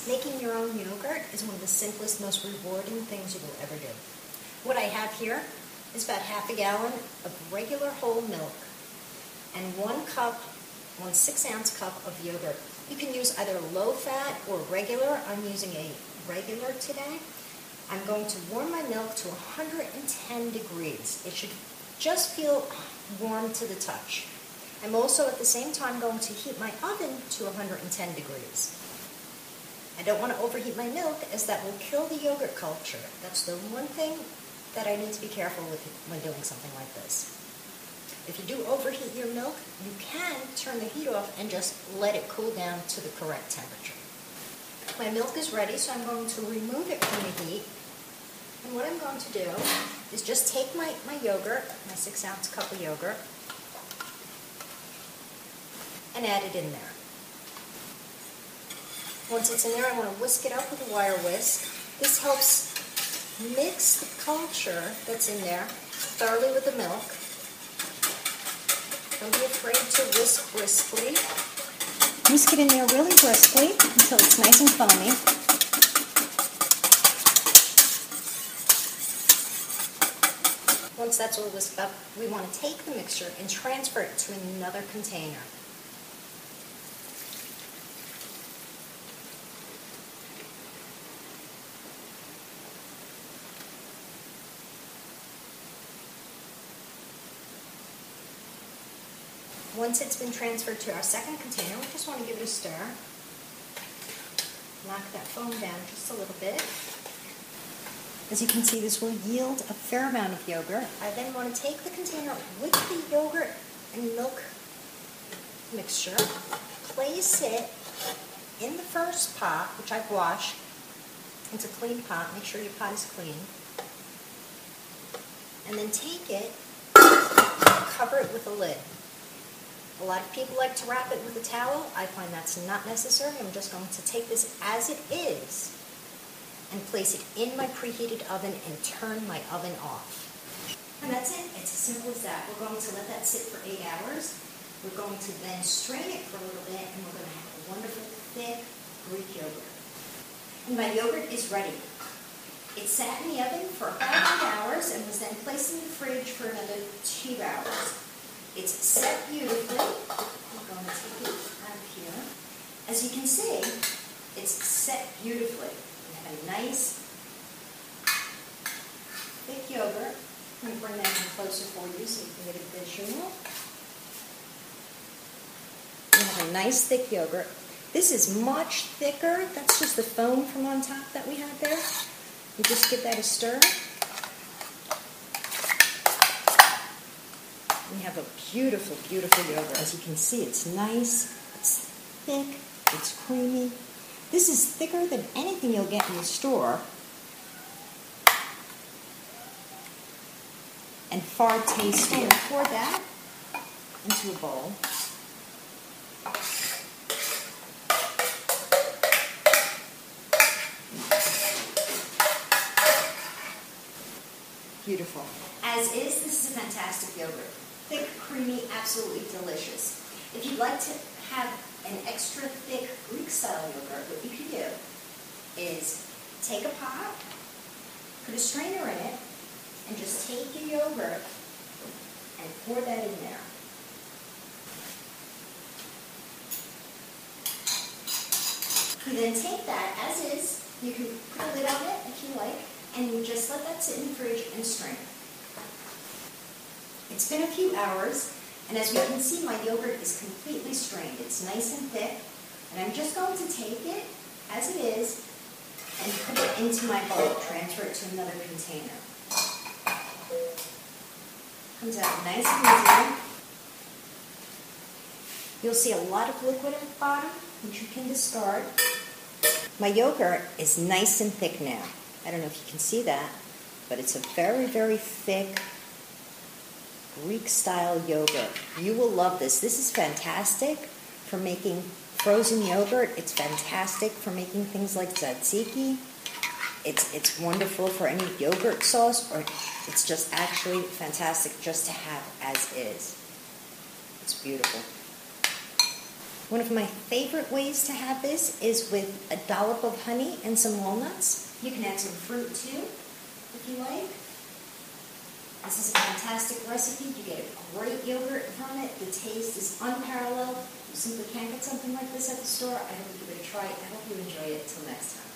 Making your own yogurt is one of the simplest, most rewarding things you will ever do. What I have here is about half a gallon of regular whole milk and 1 6-ounce cup of yogurt. You can use either low fat or regular. I'm using a regular today. I'm going to warm my milk to 110 degrees. It should just feel warm to the touch. I'm also at the same time going to heat my oven to 110 degrees. I don't want to overheat my milk, as that will kill the yogurt culture. That's the one thing that I need to be careful with when doing something like this. If you do overheat your milk, you can turn the heat off and just let it cool down to the correct temperature. My milk is ready, so I'm going to remove it from the heat. And what I'm going to do is just take my yogurt, my 6-ounce cup of yogurt, and add it in there. Once it's in there, I want to whisk it up with a wire whisk. This helps mix the culture that's in there thoroughly with the milk. Don't be afraid to whisk briskly. Whisk it in there really briskly until it's nice and foamy. Once that's all whisked up, we want to take the mixture and transfer it to another container. Once it's been transferred to our second container, we just want to give it a stir. Knock that foam down just a little bit. As you can see, this will yield a fair amount of yogurt. I then want to take the container with the yogurt and milk mixture, place it in the first pot, which I've washed. It's a clean pot. Make sure your pot is clean. And then take it, cover it with a lid. A lot of people like to wrap it with a towel. I find that's not necessary. I'm just going to take this as it is and place it in my preheated oven and turn my oven off. And that's it. It's as simple as that. We're going to let that sit for 8 hours. We're going to then strain it for a little bit, and we're going to have a wonderful, thick Greek yogurt. And my yogurt is ready. It sat in the oven for about 8 hours and was then placed in the fridge for another 2 hours. It's set beautifully. I'm going to take it out of here. As you can see, it's set beautifully. We have a nice, thick yogurt. I'm going to bring that in closer for you so you can get a visual. We have a nice, thick yogurt. This is much thicker. That's just the foam from on top that we had there. You just give that a stir. We have a beautiful, beautiful yogurt. As you can see, it's nice, it's thick, it's creamy. This is thicker than anything you'll get in the store, and far tastier. And pour that into a bowl. Beautiful. As is, this is a fantastic yogurt. Thick, creamy, absolutely delicious. If you'd like to have an extra thick Greek-style yogurt, what you can do is take a pot, put a strainer in it, and just take your yogurt and pour that in there. You then take that as is. You can put a lid on it if you like, and you just let that sit in the fridge and strain. It's been a few hours, and as we can see, my yogurt is completely strained. It's nice and thick, and I'm just going to take it as it is and put it into my bowl, transfer it to another container. Comes out nice and easy. You'll see a lot of liquid at the bottom, which you can discard. My yogurt is nice and thick now. I don't know if you can see that, but it's a very, very thick Greek-style yogurt. You will love this. This is fantastic for making frozen yogurt. It's fantastic for making things like tzatziki. It's wonderful for any yogurt sauce, or it's just actually fantastic just to have as is. It's beautiful. One of my favorite ways to have this is with a dollop of honey and some walnuts. You can add some fruit too, if you like. This is a fantastic recipe. You get a great yogurt from it. The taste is unparalleled. You simply can't get something like this at the store. I hope you give it a try. I hope you enjoy it. Till next time.